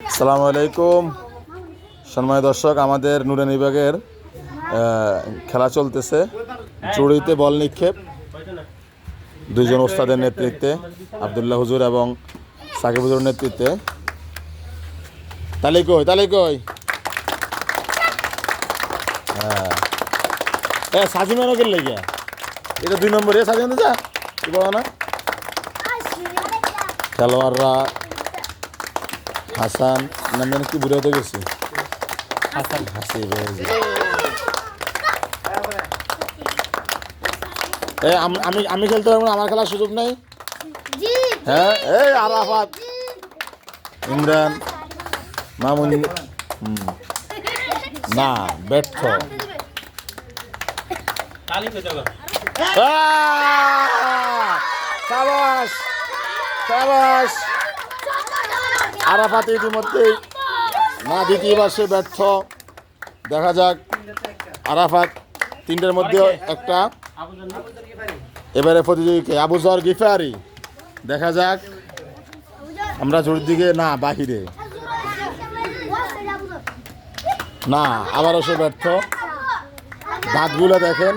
আসসালামু আলাইকুম সম্মানিত দর্শক, আমাদের নুরানি বিভাগের খেলা চলতেছে। জুড়িতে বল নিক্ষেপ দুইজন ওস্তাদের নেতৃত্বে, আব্দুল্লাহ হুজুর এবং সাকিব হুজুরের নেতৃত্বে। তালি কই হ্যাঁ সাজিমানো গেলে গিয়া এটা 2 নম্বর সাজিমানো যা কি বলো না। খেলোয়াড়রা হাসান নামে কি বুড়ে হতে গেছি, হাসান হাসিব। আমি খেলতে পারবো না, আমার খেলার সুযোগ নেই। হ্যাঁ এই আরাফাত, ইমরান, মামুন না ব্যর্থ। সাবাস সাবাস, আরাফাত ইতিমধ্যেই না দ্বিতীয়বার সে ব্যর্থ। দেখা যাক আরাফাত 3টের মধ্যে একটা। এবারে প্রতিযোগীকে আবুজর গিফারি। দেখা যাক, আমরা জোর দিকে না বাহিরে না, আবারও সে ব্যর্থ। দাঁতগুলো দেখেন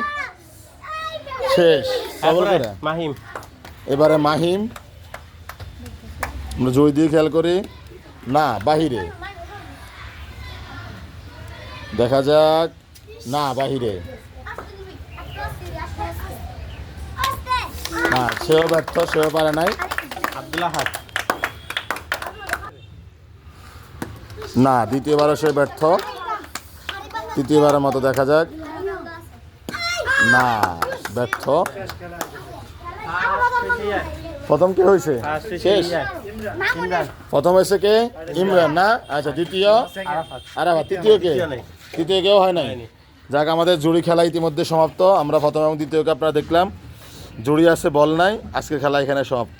শেষ। মাহিম, এবারে মাহিম, আমরা জয় দিয়ে খেয়াল করি না বাহিরে। দেখা যাক না বাহিরে না, সেও ব্যর্থ, সেও পারে নাই। আব্দুল্লাহ না, দ্বিতীয়বারও সে ব্যর্থ। তৃতীয়বারের মতো দেখা যাক না ব্যর্থ। প্রথম কে হয়েছে শেষ, প্রথম হয়েছে কে ইমরান না। আচ্ছা দ্বিতীয় আরাফাত, তৃতীয় কেউ হয় নাই। যাক, আমাদের জুড়ি খেলা ইতিমধ্যে সমাপ্ত। আমরা প্রথম এবং দ্বিতীয়কে আপনারা দেখলাম, জুড়ি আছে বল নাই। আজকের খেলা এখানে সমাপ্ত।